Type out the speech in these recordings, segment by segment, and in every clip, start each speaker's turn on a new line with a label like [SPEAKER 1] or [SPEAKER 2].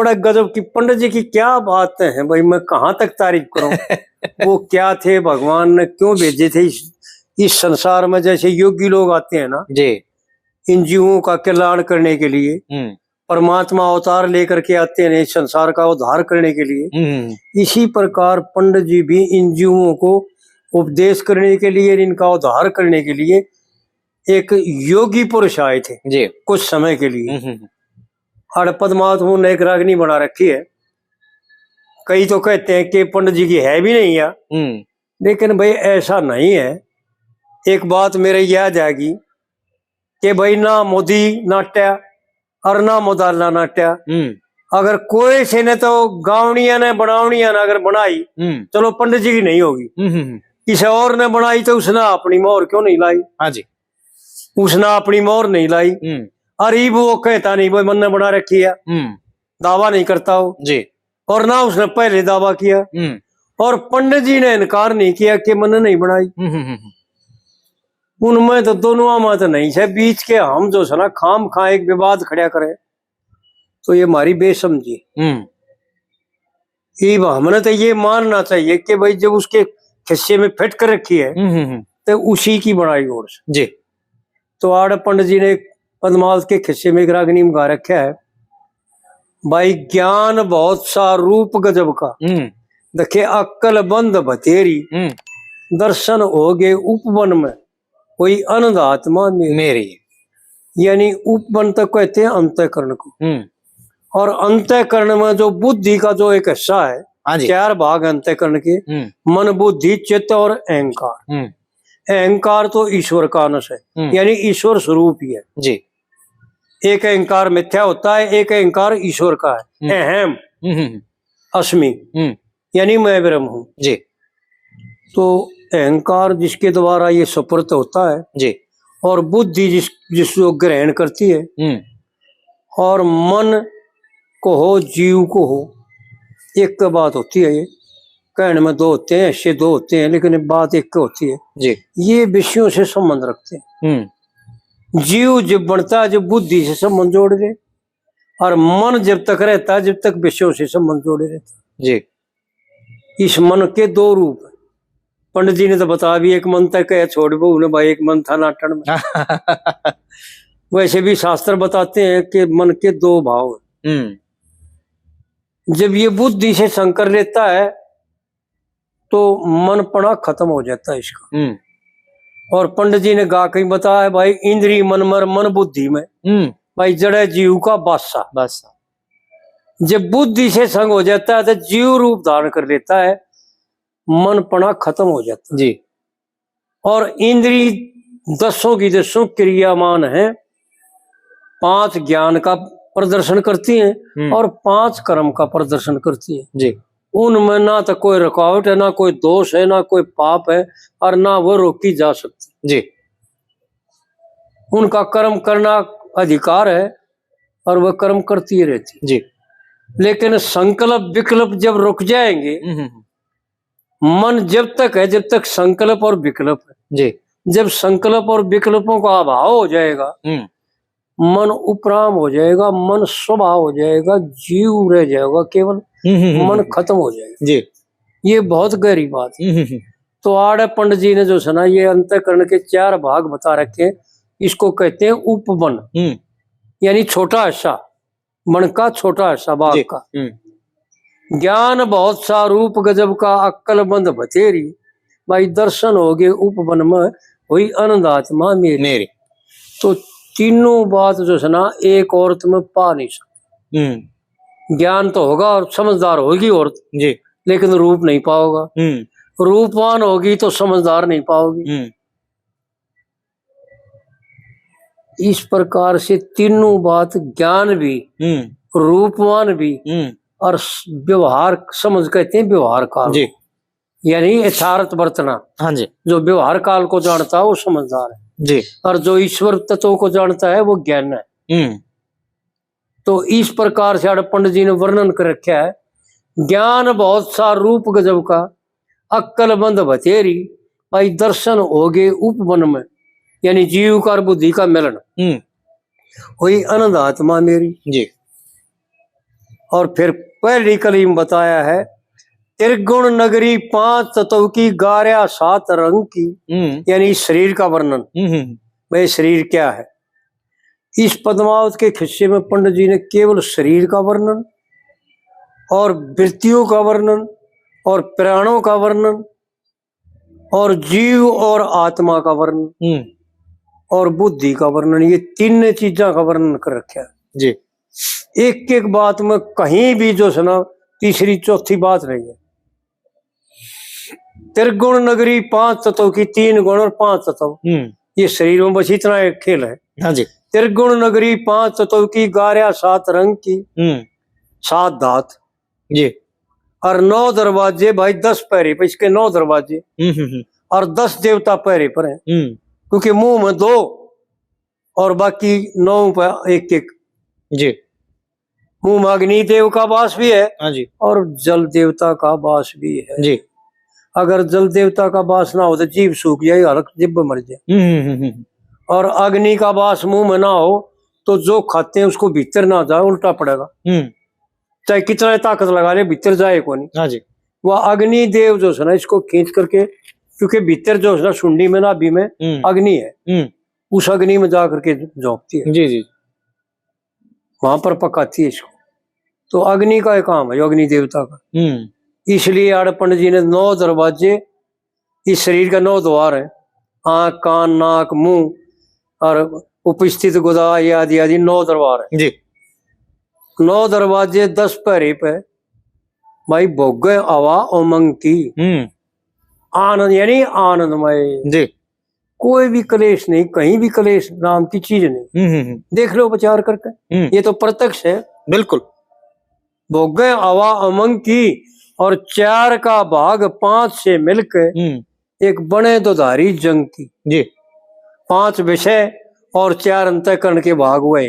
[SPEAKER 1] बड़ा गजब की पंडित जी की क्या बातें हैं भाई, मैं कहाँ तक तारीफ करूं। वो क्या थे, भगवान ने क्यों भेजे थे इस संसार में। जैसे योगी लोग आते हैं ना
[SPEAKER 2] जी,
[SPEAKER 1] इन जीवों का कल्याण करने के लिए, परमात्मा अवतार लेकर के आते हैं इस संसार का उद्धार करने के लिए, इसी प्रकार पंडित जी भी इन जीवों को उपदेश करने के लिए, इनका उद्धार करने के लिए एक योगी पुरुष आए थे
[SPEAKER 2] जी
[SPEAKER 1] कुछ समय के लिए। और पद्मावत ने एक रागनी बना रखी है। कई तो कहते हैं कि पंडित जी की है भी नहीं है, लेकिन भाई ऐसा नहीं है। एक बात मेरे याद आएगी कि भाई ना मोदी नाट्या और ना मोदाला नाट्या, अगर कोई से ने तो गावड़िया ने बनावड़िया ने अगर बनाई, चलो पंडित जी की नहीं होगी, किसी और ने बनाई तो उसने अपनी मोहर क्यों नहीं लाई।
[SPEAKER 2] हाँ जी,
[SPEAKER 1] उसने अपनी मोहर नहीं लाई। अरे वो कहता नहीं भाई मन ने बना रखी है, दावा नहीं करता हो
[SPEAKER 2] जी,
[SPEAKER 1] और ना उसने पहले दावा किया, और पंडित जी ने इनकार नहीं किया कि मन नहीं बनाई। उनमें तो दोनों में तो नहीं है, बीच के हम जो है ना खाम खा एक विवाद खड़ा करे, तो ये हमारी बेसमझी। हमने तो ये मानना चाहिए कि भाई जब उसके हिस्से में फिट कर रखी है तो उसी की बनाई ओर से
[SPEAKER 2] जी।
[SPEAKER 1] तो आड़ पंडित जी ने पद्मावत के खिस्से में एक रागनी गा रखा है, भाई ज्ञान बहुत सा रूप गजब का, देखे अक्कल बंद बतेरी, दर्शन हो गए उपवन में कोई अनंदात्मा मेरी। यानी उपवन तक कहते हैं अंतःकरण को, और अंतःकरण में जो बुद्धि का जो एक हिस्सा है, चार भाग अंतःकरण के, मन बुद्धि चित्त और अहंकार। अहंकार तो ईश्वर का अंश है, यानी ईश्वर स्वरूप ही है
[SPEAKER 2] जी।
[SPEAKER 1] एक अहंकार मिथ्या होता है, एक अहंकार ईश्वर का है, अहम अस्मि, यानी मैं ब्रह्म हूं जी। तो अहंकार जिसके द्वारा ये सुपुर्त होता है जी, और बुद्धि जिसको ग्रहण करती है, और मन को हो जीव को हो, एक बात होती है। ये कहने में दो होते हैं, ऐसे दो होते हैं, लेकिन बात एक होती है जी। ये विषयों से संबंध रखते हैं। जीव जब बनता है जब बुद्धि से संबंध जोड़ दे, और मन जब तक रहता है जब तक विषयों से संबंध जोड़े रहता जी। इस मन के दो रूप है। पंडित जी ने तो बता भी, एक मन तक है छोड़ बो ने भाई, एक मन था नाटन में। वैसे भी शास्त्र बताते हैं कि मन के दो भाव है। जब ये बुद्धि से संकर लेता है तो मन पड़ा खत्म हो जाता है इसका। और पंडित जी ने गा कहीं बताया भाई, इंद्री मन मर मन बुद्धि में, भाई जड़े जीव का बादशाह। जब बुद्धि से संग हो जाता है तो जीव रूप धारण कर लेता है, मन पड़ा खत्म हो जाता जी। और इंद्री दसों की दसों क्रियामान है, 5 ज्ञान का प्रदर्शन करती हैं और 5 कर्म का प्रदर्शन करती हैं जी। उनमें ना तो कोई रुकावट है, ना कोई दोष है, ना कोई पाप है, और ना वो रोकी जा सकती जी। उनका कर्म करना अधिकार है और वह कर्म करती ही रहती जी। लेकिन संकल्प विकल्प जब रुक जाएंगे, मन जब तक है जब तक संकल्प और विकल्प है जी। जब संकल्प और विकल्पों का अभाव हो जाएगा, मन उपराम हो जाएगा, मन स्वभाव हो जाएगा, जीव रह जाएगा, केवल मन खत्म हो जाएगा जी। ये बहुत गहरी बात है। तो आड़े पंडित जी ने जो सुना, ये अंतःकरण के 4 भाग बता रखे, इसको कहते हैं उपवन, यानी छोटा हिस्सा, मन का छोटा हिस्सा भाग का। ज्ञान बहुत सा रूप गजब का, अक्कल बंद बतेरी, भाई दर्शन हो गए उपवन में वही अनंदात्मा मेरी। तो तीनों बात जो है ना एक औरत में पा नहीं सकती। ज्ञान तो होगा और समझदार होगी औरत जी, लेकिन रूप नहीं पाओगा। रूपवान होगी तो समझदार नहीं पाओगी। इस प्रकार से तीनों बात, ज्ञान भी, रूपवान भी, और व्यवहार समझ कहते हैं व्यवहार काल जी, यानी यथार्थ बरतना। हाँ जी। जो व्यवहार काल को जानता है वो समझदार है जी, और जो ईश्वर तत्वों को जानता है वो ज्ञान है। तो इस प्रकार से पंडित जी ने वर्णन कर रखा है, ज्ञान बहुत सा रूप गजब का, अक्कल बंद बतेरी, भाई दर्शन हो गए उपवन में, यानी जीव का बुद्धि का मिलन, वही अनंत आत्मा मेरी जी। और फिर पहली कली में बताया है त्रिगुण नगरी 5 तत्व की 11 7 रंग की, यानी शरीर का वर्णन। भाई शरीर क्या है? इस पद्मावत के खिस्से में पंडित जी ने केवल शरीर का वर्णन और वृत्तियों का वर्णन और प्राणों का वर्णन और जीव और आत्मा का वर्णन और बुद्धि का वर्णन, ये तीन चीजा का वर्णन कर रखा है जी। एक एक बात में कहीं भी जो सुना तीसरी चौथी बात नहीं है। त्रिगुण नगरी 5 तत्व की, 3 गुण और 5 तत्व, ये शरीर में बस इतना एक खेल है। हाँ जी। त्रिगुण नगरी 5 तत्व की, 11 7 रंग की, 7 धात जी, और 9 दरवाजे भाई, 10 पहरे पर इसके 9 दरवाजे और 10 देवता पहरे पर हैं, क्योंकि मुंह में 2 और बाकी 9 पर एक एक जी। मुंह में अग्नि देव का वास भी है। हाँ जी। और जल देवता का वास भी है जी। अगर जल देवता का वास ना हो तो जीव सूख जाए, हल्क जिब मर जाए। और अग्नि का वास मुंह में ना हो तो जो खाते हैं उसको भीतर ना जाए, उल्टा पड़ेगा। चाहे कितना ताकत लगा ले भीतर जाए को नहीं। हाँ जी। वह अग्नि देव जो है ना, इसको खींच करके, क्योंकि भीतर जो है ना सुंडी में नाभि में अग्नि है, उस अग्नि में जा करके झोंकती है जी जी, वहां पर पकाती है इसको। तो अग्नि का एक काम है अग्नि देवता का। इसलिए आड़ पंडित जी ने 9 दरवाजे, इस शरीर का 9 द्वार है, आंख कान नाक मुंह और उपस्थित गुदा आदि आदि 9 दरबार है जी। 9 दरवाजे 10 पहरे पे भाई, भोग हवा उमंग की, आनंद यानी आनंदमय जी। कोई भी क्लेश नहीं, कहीं भी क्लेश नाम की चीज नहीं। देख लो विचार करके, ये तो प्रत्यक्ष है बिल्कुल। भोग हवा उमंग की, और 4 का भाग 5 से मिलकर एक बने दुधारी जंग की जी। 5 विषय और 4 अंतःकरण के भाग हुए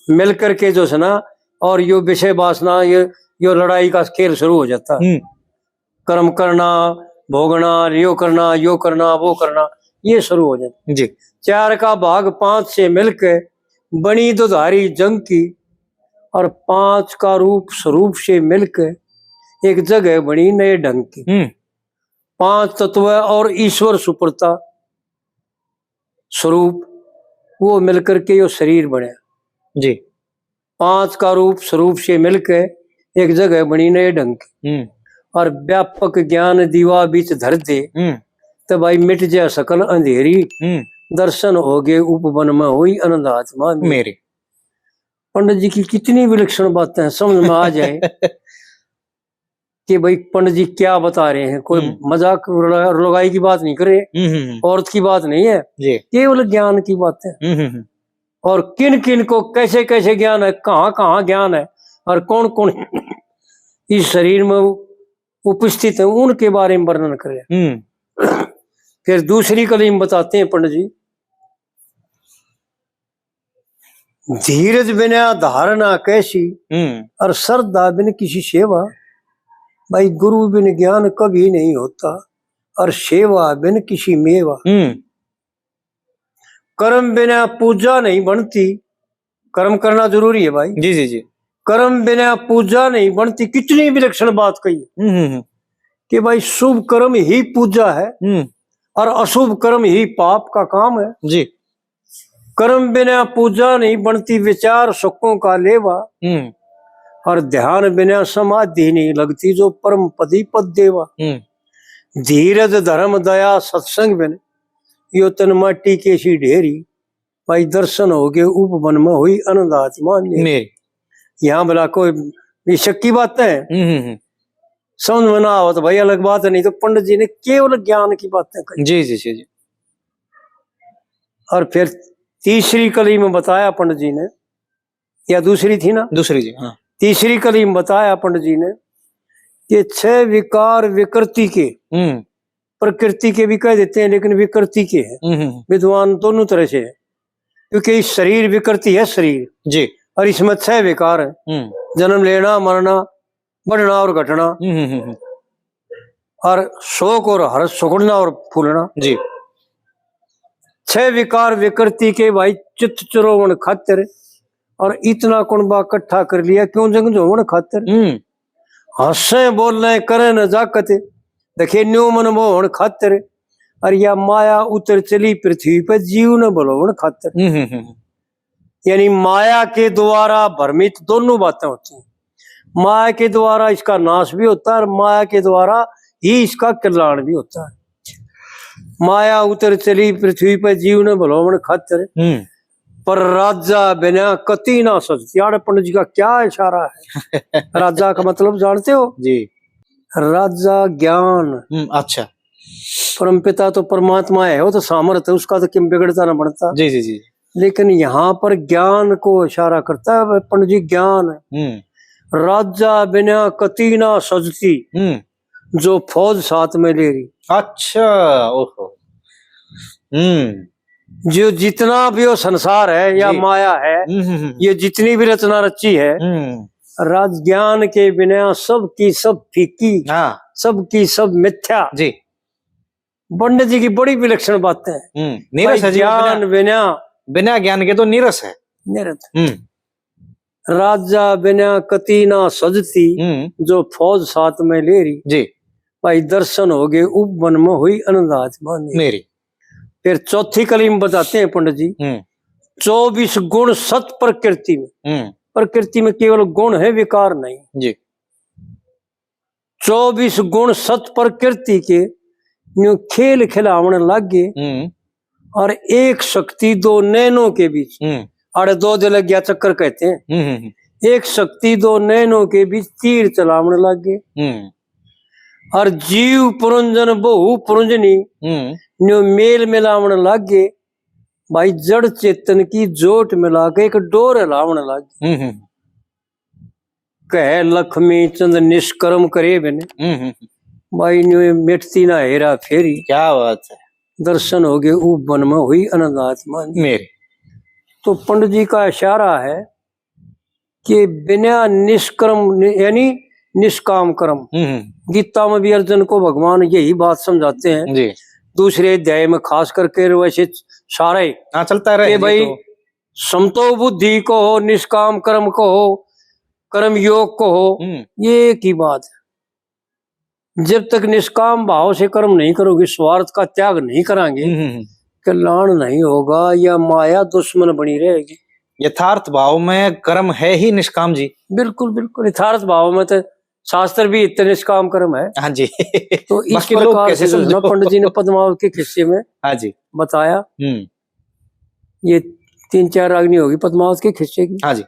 [SPEAKER 1] मिलकर के जो है ना, और यो विषय वासना, यो लड़ाई का खेल शुरू हो जाता है। कर्म करना, भोगना, यो करना वो करना, ये शुरू हो जाता जी। 4 का भाग 5 से मिलकर बनी दुधारी जंग की, और 5 का रूप स्वरूप से मिलकर एक जगह बनी नए ढंग की। 5 तत्व और ईश्वर सुप्रता स्वरूप, वो मिलकर के यो शरीर बने जी। 5 का रूप स्वरूप से मिलकर एक जगह बनी नए ढंग की, और व्यापक ज्ञान दीवा बीच धर दे, तो भाई मिट जा सकल अंधेरी, दर्शन हो गए उपवन में हुई आनंद आत्मा मेरे। पंडित जी की कितनी विलक्षण बातें हैं, समझ में आ जाए कि भाई पंडित जी क्या बता रहे हैं। कोई मजाक लगाई की बात नहीं कर रहे, औरत की बात नहीं है, केवल ज्ञान की बात है। और किन किन को कैसे कैसे ज्ञान है, कहाँ कहाँ ज्ञान है, और कौन कौन इस शरीर में उपस्थित है, उनके बारे में वर्णन करें। फिर दूसरी कली में बताते हैं पंडित जी, धीरज बिना धारणा कैसी, और श्रद्धा बिन किसी सेवा। भाई गुरु बिन ज्ञान कभी नहीं होता, और सेवा बिन किसी मेवा। कर्म बिना पूजा नहीं बनती, कर्म करना जरूरी है भाई जी जी जी। कर्म बिना पूजा नहीं बनती, कितनी विलक्षण बात कही कि भाई शुभ कर्म ही पूजा है, और अशुभ कर्म ही पाप का काम है जी। कर्म बिना पूजा नहीं बनती, विचार सुखों का लेवा, और ध्यान बिना समाधि नहीं लगती, जो परम पदी पद देवा। धीरज धर्म दया सत्संग बिन यो तन माटी के सी ढेरी, भाई दर्शन हो गए उपवन में हुई आनंद आत्मा मेरी। यहाँ भला कोई शक की बात है, समझ में ना आओ तो भाई अलग बात है, नहीं तो पंडित जी ने केवल ज्ञान की बातें कही जी जी जी। और फिर तीसरी कली में बताया पंडित जी ने, या दूसरी थी ना, दूसरी जी हाँ। तीसरी कली में बताया पंडित जी ने कि 6 विकार विकृति के, प्रकृति के भी कह देते हैं लेकिन विकृति के हैं, विद्वान दोनों तरह से है, क्योंकि इस शरीर विकृति है शरीर जी, और इसमें 6 विकार है, जन्म लेना, मरना, बढ़ना और घटना, और शोक और हर्ष, सुखड़ना और फूलना जी। 6 विकार विकृति के भाई चित्त चुरोवन खातिर और इतना कुणबा इकट्ठा कर लिया क्यों जंग जोवन खातर। हंसे बोलने करे न जाकत देखे न्यू मन मोहन खातर। और या माया उतर चली पृथ्वी पर जीव न बलोवन खातर। यानी माया के द्वारा भ्रमित दोनों बातें होती हैं। माया के द्वारा इसका नाश भी होता है और माया के द्वारा ही इसका कल्याण भी होता है। माया उतर चली पृथ्वी पर जीव न भलोवन खातर। पर राजा बिना कति ना सजती। यार पंडित जी का क्या इशारा है। राजा का मतलब जानते हो
[SPEAKER 2] जी?
[SPEAKER 1] राजा ज्ञान।
[SPEAKER 2] अच्छा।
[SPEAKER 1] परमपिता तो परमात्मा है, वो तो सामर्थ्य है, उसका तो किम बिगड़ता ना बनता।
[SPEAKER 2] जी जी जी।
[SPEAKER 1] लेकिन यहाँ पर ज्ञान को इशारा करता है पंडित जी। ज्ञान राजा बिना कति ना सजती, जो फौज साथ में ले रही।
[SPEAKER 2] अच्छा। ओहो।
[SPEAKER 1] जो जितना भी वो संसार है या माया है, ये जितनी भी रचना रची है, राज ज्ञान के बिना सब की सब फीकी, सब की सब मिथ्या जी। पंडित जी की बड़ी विलक्षण बातें हैं।
[SPEAKER 2] नीरस है
[SPEAKER 1] ज्ञान
[SPEAKER 2] बिना ज्ञान के तो नीरस है,
[SPEAKER 1] निरत। राजा बिना कति ना सजती, जो फौज साथ में ले रही जी। भाई दर्शन हो गए उपवन में हुई अनंदाज मेरी। फिर चौथी कली में बताते हैं पंडित जी, 24 गुण सत प्रकृति में। प्रकृति में केवल गुण है, विकार नहीं जी। 24 गुण सत प्रकृति के खेल खिलावन लागे। और एक शक्ति दो नैनों के बीच, अरे दो दिल गया चक्कर कहते हैं। एक शक्ति दो नैनों के बीच तीर चलावन लागे। और जीव पुरंजन बहु पुरंजनी न्यू मेल मिलावन लागे। भाई जड़ चेतन की जोट मिला के एक डोर हिलावन लागे। कह लक्ष्मी चंद निष्कर्म करे बिने, भाई न्यू मिटती ना हेरा फेरी। क्या बात है। दर्शन हो गए उपवन में हुई अनंदात्मा मेरे। तो पंडित जी का इशारा है कि बिना निष्कर्म यानी निष्काम कर्म। गीता में भी अर्जुन को भगवान यही बात समझाते हैं जी। दूसरे अध्याय में खास करके वैसे सारे चलता रहे भाई तो। समतो बुद्धि को हो, निष्काम कर्म को हो, कर्म योग को हो, ये एक ही बात है। जब तक निष्काम भाव से कर्म नहीं करोगे, स्वार्थ का त्याग नहीं करांगे, कल्याण नहीं होगा। या माया दुश्मन बनी रहेगी।
[SPEAKER 2] यथार्थ भाव में कर्म है ही निष्काम जी।
[SPEAKER 1] बिल्कुल बिल्कुल। यथार्थ भाव में तो शास्त्र भी इतने निष्काम कर्म है।
[SPEAKER 2] हाँ जी।
[SPEAKER 1] तो इस प्रकार से पंडित जी ने पद्मावत के किस्से में
[SPEAKER 2] हाँ जी
[SPEAKER 1] बताया। ये 3-4 रागनी होगी पद्मावत के किस्से की।
[SPEAKER 2] हाँ जी।